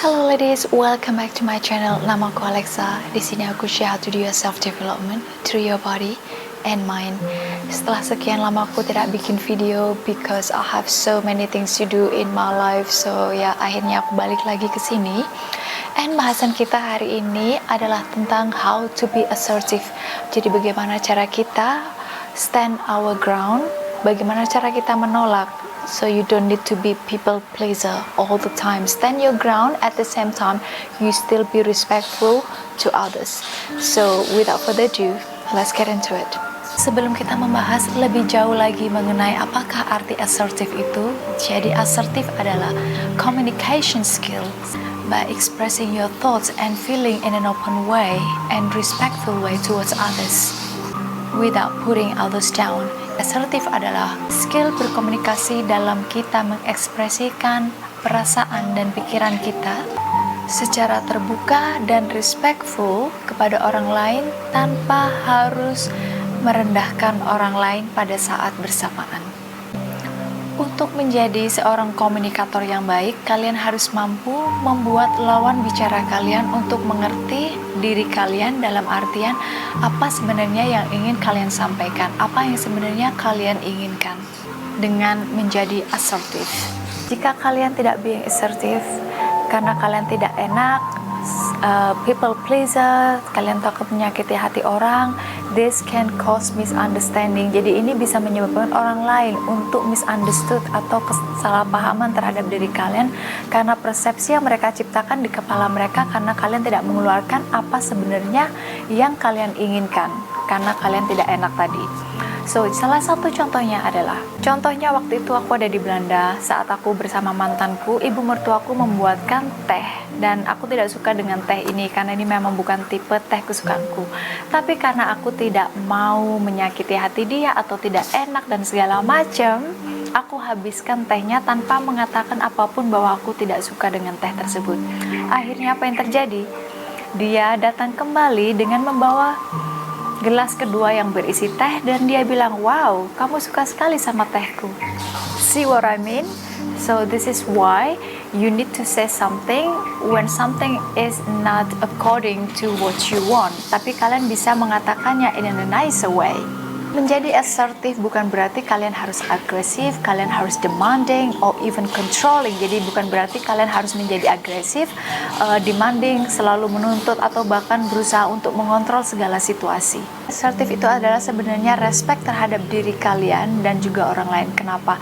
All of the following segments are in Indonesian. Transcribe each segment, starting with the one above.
Hello ladies, welcome back to my channel. Nama aku Alexa. Di sini aku share how to do your self development through your body and mind. Setelah sekian lama aku tidak bikin video because I have so many things to do in my life. So ya akhirnya aku balik lagi ke sini. And bahasan kita hari ini adalah tentang how to be assertive. Jadi bagaimana cara kita stand our ground, bagaimana cara kita menolak. So you don't need to be people pleaser all the time. Stand your ground, at the same time you still be respectful to others. So without further ado, let's get into it. Sebelum kita membahas lebih jauh lagi mengenai apakah arti assertive itu, jadi assertive adalah communication skills by expressing your thoughts and feeling in an open way and respectful way towards others without putting others down. Assertif adalah skill berkomunikasi dalam kita mengekspresikan perasaan dan pikiran kita secara terbuka dan respectful kepada orang lain tanpa harus merendahkan orang lain pada saat bersamaan. Untuk menjadi seorang komunikator yang baik, kalian harus mampu membuat lawan bicara kalian untuk mengerti diri kalian dalam artian apa sebenarnya yang ingin kalian sampaikan, apa yang sebenarnya kalian inginkan dengan menjadi asertif. Jika kalian tidak being assertive karena kalian tidak enak, people pleaser, kalian takut menyakiti hati orang, this can cause misunderstanding. Jadi ini bisa menyebabkan orang lain untuk misunderstood atau kesalahpahaman terhadap diri kalian karena persepsi yang mereka ciptakan di kepala mereka karena kalian tidak mengeluarkan apa sebenarnya yang kalian inginkan karena kalian tidak enak tadi. So, salah satu contohnya adalah, waktu itu aku ada di Belanda, saat aku bersama mantanku, ibu mertuaku membuatkan teh, dan aku tidak suka dengan teh ini, karena ini memang bukan tipe teh kesukaanku. Tapi karena aku tidak mau menyakiti hati dia, atau tidak enak, dan segala macam, aku habiskan tehnya tanpa mengatakan apapun bahwa aku tidak suka dengan teh tersebut. Akhirnya apa yang terjadi? Dia datang kembali dengan membawa gelas kedua yang berisi teh dan dia bilang, wow, kamu suka sekali sama tehku. See what I mean? So this is why you need to say something when something is not according to what you want. Tapi kalian bisa mengatakannya in a nicer way. Menjadi assertive bukan berarti kalian harus agresif, kalian harus demanding, or even controlling. Jadi bukan berarti kalian harus menjadi agresif, demanding, selalu menuntut, atau bahkan berusaha untuk mengontrol segala situasi. Assertive itu adalah sebenarnya respect terhadap diri kalian dan juga orang lain. Kenapa?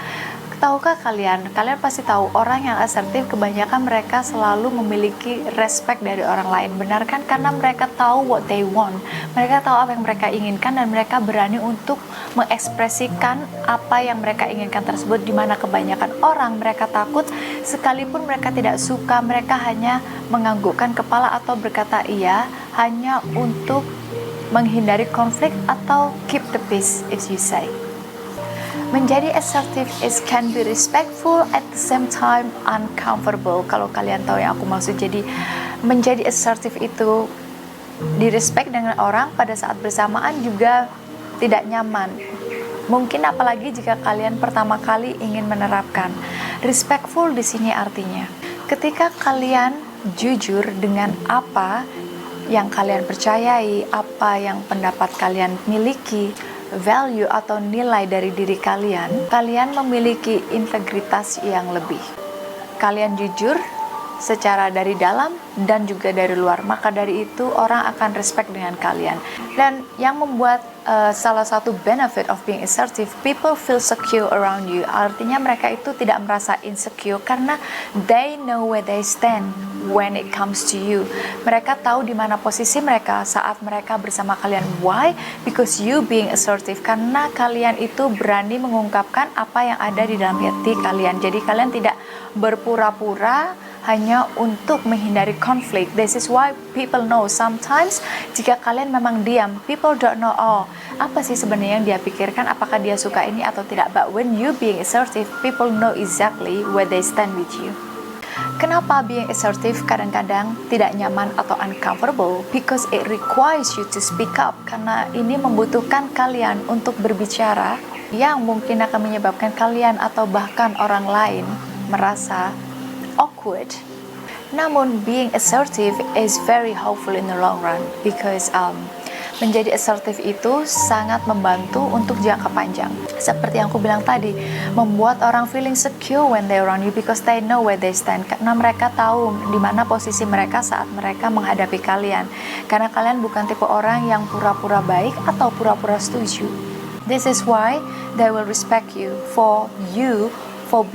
Tahukah kalian pasti tahu orang yang asertif kebanyakan mereka selalu memiliki respect dari orang lain. Benar kan? Karena mereka tahu what they want. Mereka tahu apa yang mereka inginkan dan mereka berani untuk mengekspresikan apa yang mereka inginkan tersebut, di mana kebanyakan orang mereka takut, sekalipun mereka tidak suka, mereka hanya menganggukkan kepala atau berkata iya hanya untuk menghindari konflik atau keep the peace, if you say. Menjadi assertive can be respectful at the same time uncomfortable. Kalau kalian tahu yang aku maksud, jadi menjadi assertive itu direspect dengan orang pada saat bersamaan juga tidak nyaman. Mungkin apalagi jika kalian pertama kali ingin menerapkan. Respectful di sini artinya ketika kalian jujur dengan apa yang kalian percayai, apa yang pendapat kalian miliki, value atau nilai dari diri kalian, kalian memiliki integritas yang lebih. Kalian jujur secara dari dalam dan juga dari luar, maka dari itu orang akan respect dengan kalian. Dan yang membuat salah satu benefit of being assertive, people feel secure around you. Artinya mereka itu tidak merasa insecure karena they know where they stand when it comes to you. Mereka tahu di mana posisi mereka saat mereka bersama kalian. Why? Because you being assertive, karena kalian itu berani mengungkapkan apa yang ada di dalam hati kalian. Jadi kalian tidak berpura-pura hanya untuk menghindari konflik. This is why people know sometimes jika kalian memang diam, people don't know, oh, apa sih sebenarnya yang dia pikirkan, apakah dia suka ini atau tidak. But when you being assertive, people know exactly where they stand with you. Kenapa being assertive kadang-kadang tidak nyaman atau uncomfortable? Because it requires you to speak up. Karena ini membutuhkan kalian untuk berbicara yang mungkin akan menyebabkan kalian atau bahkan orang lain merasa awkward. Namun being assertive is very helpful in the long run because menjadi asertif itu sangat membantu untuk jangka panjang. Seperti yang aku bilang tadi, membuat orang feeling secure when they around you because they know where they stand. Karena mereka tahu di mana posisi mereka saat mereka menghadapi kalian. Karena kalian bukan tipe orang yang pura-pura baik atau pura-pura setuju. This is why they will respect you for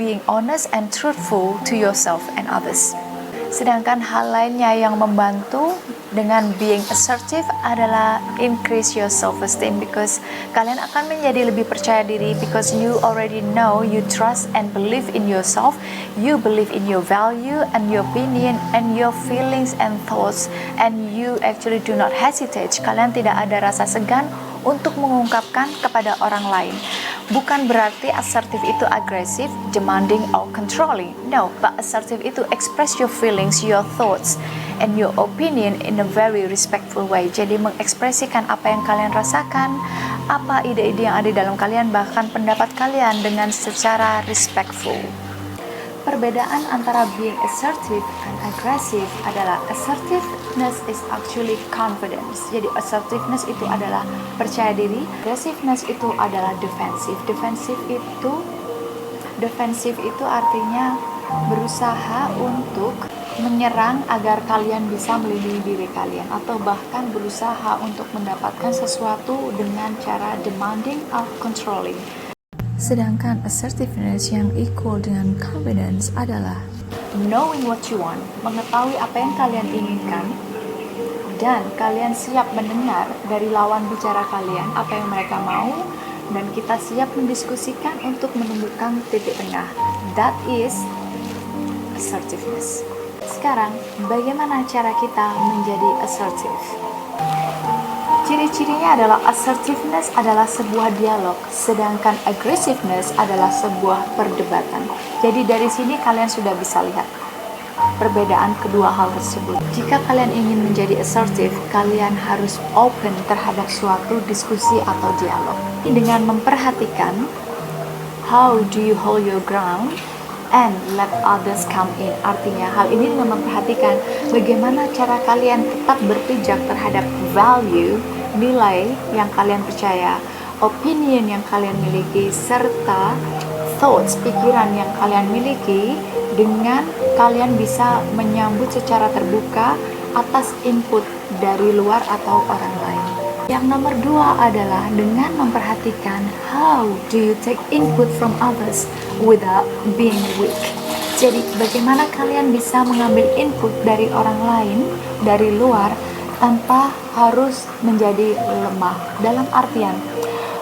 being honest and truthful to yourself and others. Sedangkan hal lainnya yang membantu dengan being assertive adalah increase your self-esteem because kalian akan menjadi lebih percaya diri because you already know, you trust and believe in yourself, you believe in your value and your opinion and your feelings and thoughts, and you actually do not hesitate. Kalian tidak ada rasa segan untuk mengungkapkan kepada orang lain. Bukan berarti assertive itu agresif, demanding, or controlling. No, but assertive itu express your feelings, your thoughts, and your opinion in a very respectful way. Jadi mengekspresikan apa yang kalian rasakan, apa ide-ide yang ada di dalam kalian, bahkan pendapat kalian dengan secara respectful. Perbedaan antara being assertive and aggressive adalah assertiveness is actually confidence. Jadi assertiveness itu adalah percaya diri, aggressiveness itu adalah defensive. Defensive itu artinya berusaha untuk menyerang agar kalian bisa melindungi diri kalian atau bahkan berusaha untuk mendapatkan sesuatu dengan cara demanding or controlling. Sedangkan assertiveness yang equal dengan confidence adalah knowing what you want, mengetahui apa yang kalian inginkan, dan kalian siap mendengar dari lawan bicara kalian apa yang mereka mau, dan kita siap mendiskusikan untuk menemukan titik tengah. That is assertiveness. Sekarang, bagaimana cara kita menjadi assertive? Ciri-cirinya adalah assertiveness adalah sebuah dialog, sedangkan aggressiveness adalah sebuah perdebatan. Jadi dari sini kalian sudah bisa lihat perbedaan kedua hal tersebut. Jika kalian ingin menjadi assertive, kalian harus open terhadap suatu diskusi atau dialog. Dengan memperhatikan how do you hold your ground and let others come in. Artinya hal ini dengan memperhatikan bagaimana cara kalian tetap berpijak terhadap value, nilai yang kalian percaya, opinion yang kalian miliki, serta thoughts, pikiran yang kalian miliki, dengan kalian bisa menyambut secara terbuka atas input dari luar atau orang lain. Yang nomor 2 adalah dengan memperhatikan how do you take input from others without being weak. Jadi bagaimana kalian bisa mengambil input dari orang lain, dari luar, tanpa harus menjadi lemah. Dalam artian,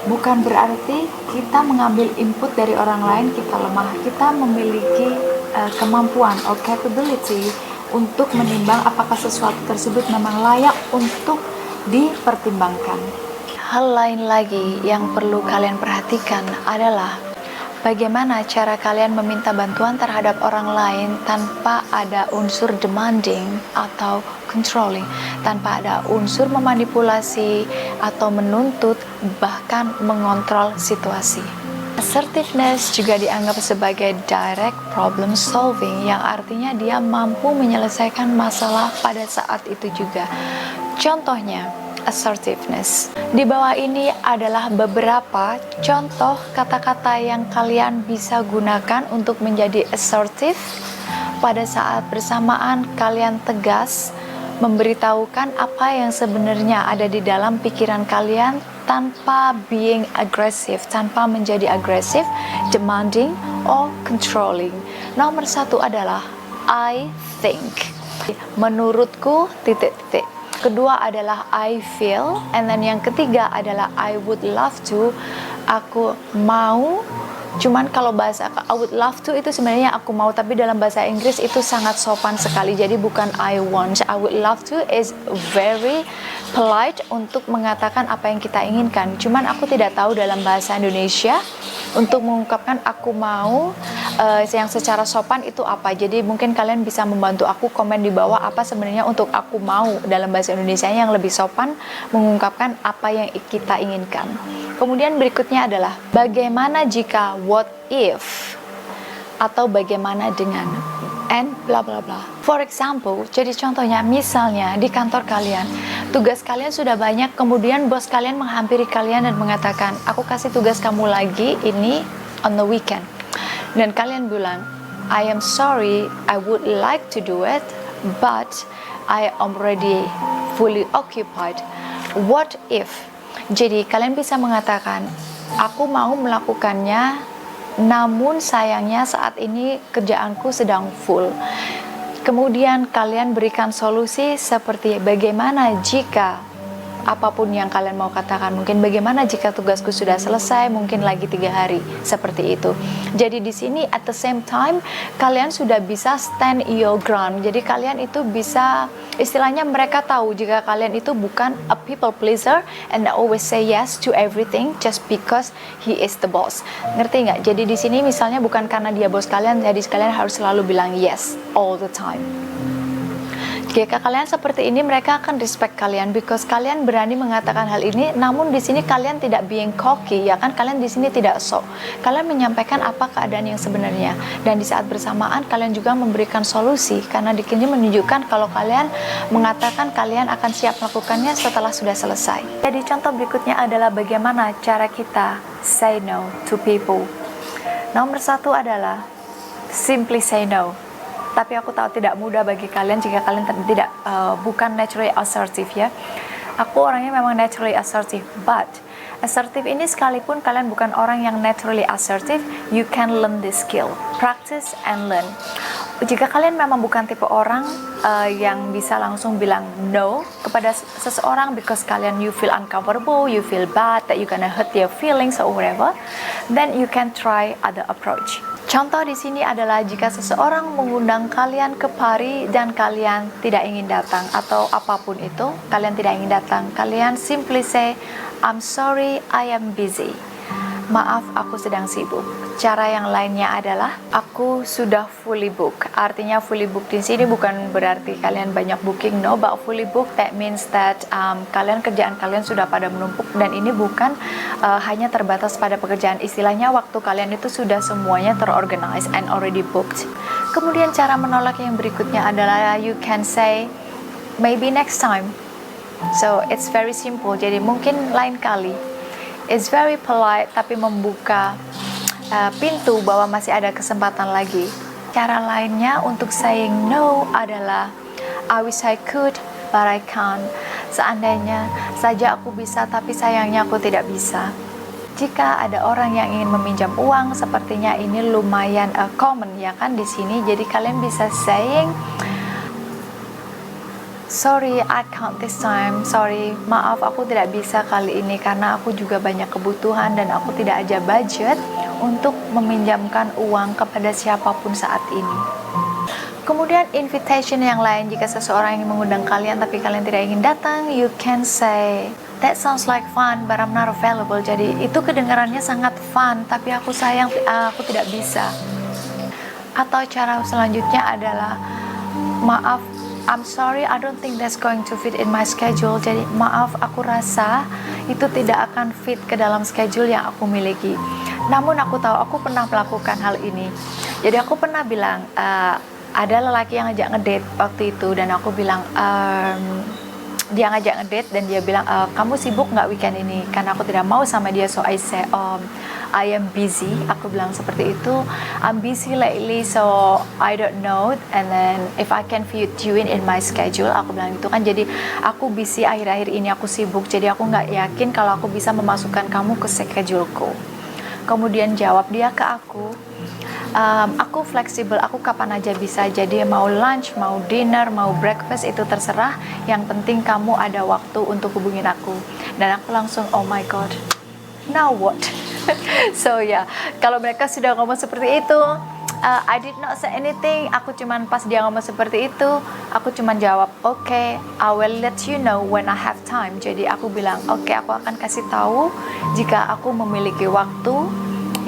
bukan berarti kita mengambil input dari orang lain kita lemah. Kita memiliki kemampuan atau capability untuk menimbang apakah sesuatu tersebut memang layak untuk dipertimbangkan. Hal lain lagi yang perlu kalian perhatikan adalah bagaimana cara kalian meminta bantuan terhadap orang lain tanpa ada unsur demanding atau controlling, tanpa ada unsur memanipulasi atau menuntut, bahkan mengontrol situasi. Assertiveness juga dianggap sebagai direct problem solving, yang artinya dia mampu menyelesaikan masalah pada saat itu juga. Contohnya, assertiveness. Di bawah ini adalah beberapa contoh kata-kata yang kalian bisa gunakan untuk menjadi assertive. Pada saat bersamaan kalian tegas memberitahukan apa yang sebenarnya ada di dalam pikiran kalian tanpa being aggressive, tanpa menjadi agresif, demanding, or controlling. Nomor 1 adalah I think. Menurutku, titik-titik. Kedua adalah I feel, and then yang ketiga adalah I would love to. Aku mau. Cuman kalau bahasa I would love to itu sebenarnya aku mau, tapi dalam bahasa Inggris itu sangat sopan sekali. Jadi bukan I want. I would love to is very polite untuk mengatakan apa yang kita inginkan. Cuman aku tidak tahu dalam bahasa Indonesia untuk mengungkapkan aku mau yang secara sopan itu apa. Jadi mungkin kalian bisa membantu aku komen di bawah apa sebenarnya untuk aku mau dalam bahasa Indonesia yang lebih sopan mengungkapkan apa yang kita inginkan. Kemudian berikutnya adalah bagaimana jika, what if, atau bagaimana dengan. and bla bla bla. For example, jadi contohnya misalnya di kantor kalian, tugas kalian sudah banyak, kemudian bos kalian menghampiri kalian dan mengatakan, aku kasih tugas kamu lagi ini on the weekend. Dan kalian bilang, I am sorry, I would like to do it, but I am already fully occupied. What if? Jadi kalian bisa mengatakan, aku mau melakukannya, namun sayangnya saat ini kerjaanku sedang full. Kemudian kalian berikan solusi seperti bagaimana jika apapun yang kalian mau katakan, mungkin bagaimana jika tugasku sudah selesai, mungkin lagi 3 hari, seperti itu. Jadi di sini at the same time kalian sudah bisa stand your ground. Jadi kalian itu bisa, istilahnya mereka tahu jika kalian itu bukan a people pleaser and always say yes to everything just because he is the boss. Ngerti nggak? Jadi di sini misalnya bukan karena dia bos kalian, jadi kalian harus selalu bilang yes all the time. Jika kalian seperti ini, mereka akan respect kalian because kalian berani mengatakan hal ini. Namun di sini kalian tidak being cocky, ya kan? Kalian di sini tidak sok. Kalian menyampaikan apa keadaan yang sebenarnya, dan di saat bersamaan kalian juga memberikan solusi, karena di sini menunjukkan kalau kalian mengatakan kalian akan siap melakukannya setelah sudah selesai. Jadi contoh berikutnya adalah bagaimana cara kita say no to people. Nomor 1 adalah simply say no. Tapi aku tahu tidak mudah bagi kalian jika kalian tidak bukan naturally assertive, ya. Aku orangnya memang naturally assertive, but assertive ini sekalipun kalian bukan orang yang naturally assertive, you can learn this skill, practice and learn. Jika kalian memang bukan tipe orang yang bisa langsung bilang no kepada seseorang because kalian you feel uncomfortable, you feel bad that you gonna hurt their feelings or whatever, then you can try other approach. Contoh di sini adalah jika seseorang mengundang kalian ke party dan kalian tidak ingin datang, atau apapun itu, kalian tidak ingin datang, kalian simply say, I'm sorry, I am busy. Maaf, aku sedang sibuk. Cara yang lainnya adalah aku sudah fully book. Artinya fully book di sini bukan berarti kalian banyak booking, no, but fully book that means that kerjaan kalian sudah pada menumpuk, dan ini bukan hanya terbatas pada pekerjaan. Istilahnya waktu kalian itu sudah semuanya terorganize and already booked. Kemudian cara menolak yang berikutnya adalah you can say maybe next time. So it's very simple. Jadi mungkin lain kali. It's very polite tapi membuka pintu bahwa masih ada kesempatan lagi. Cara lainnya untuk saying no adalah I wish I could but I can't. Seandainya saja aku bisa, tapi sayangnya aku tidak bisa. Jika ada orang yang ingin meminjam uang, sepertinya ini lumayan common, ya kan, di sini. Jadi kalian bisa saying sorry, I can't this time. Sorry, maaf, aku tidak bisa kali ini karena aku juga banyak kebutuhan dan aku tidak ada budget untuk meminjamkan uang kepada siapapun saat ini. Kemudian invitation yang lain, jika seseorang ingin mengundang kalian tapi kalian tidak ingin datang, you can say that sounds like fun but I'm not available. Jadi itu kedengarannya sangat fun tapi aku sayang aku tidak bisa. Atau cara selanjutnya adalah maaf, I'm sorry, I don't think that's going to fit in my schedule. Jadi maaf, aku rasa itu tidak akan fit ke dalam schedule yang aku miliki. Namun aku tahu aku pernah melakukan hal ini. Jadi aku pernah bilang ada lelaki yang ngajak ngedate waktu itu, dan aku bilang dia ngajak ngedate dan dia bilang kamu sibuk nggak weekend ini, karena aku tidak mau sama dia. So I say I am busy. Aku bilang seperti itu, I'm busy lately so I don't know, and then if I can fit you in my schedule, aku bilang itu kan. Jadi aku busy akhir-akhir ini, aku sibuk, jadi aku nggak yakin kalau aku bisa memasukkan kamu ke scheduleku. Kemudian jawab dia ke aku fleksibel, aku kapan aja bisa, jadi mau lunch, mau dinner, mau breakfast itu terserah, yang penting kamu ada waktu untuk hubungin aku. Dan aku langsung oh my god, now what? So ya, kalau mereka sudah ngomong seperti itu, I did not say anything. Aku cuman pas dia ngomong seperti itu, aku cuman jawab okay, I will let you know when I have time. Jadi aku bilang okay, aku akan kasih tahu jika aku memiliki waktu,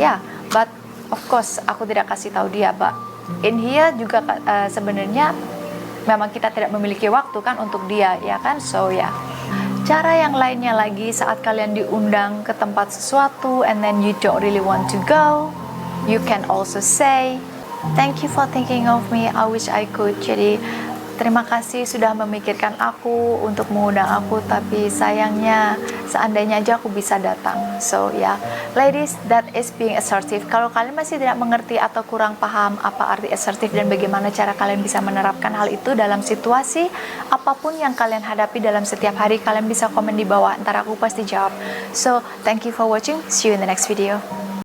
ya. But of course aku tidak kasih tahu dia, but in here juga sebenarnya memang kita tidak memiliki waktu kan untuk dia, ya kan. So ya, cara yang lainnya lagi, saat kalian diundang ke tempat sesuatu and then you don't really want to go, you can also say Thank you for thinking of me. I wish I could. Jadi terima kasih sudah memikirkan aku untuk mengundang aku, tapi sayangnya seandainya aja aku bisa datang. So yeah, ladies, that is being assertive. Kalau kalian masih tidak mengerti atau kurang paham apa arti assertive dan bagaimana cara kalian bisa menerapkan hal itu dalam situasi apapun yang kalian hadapi dalam setiap hari, kalian bisa komen di bawah, ntar aku pasti jawab. So thank you for watching. See you in the next video.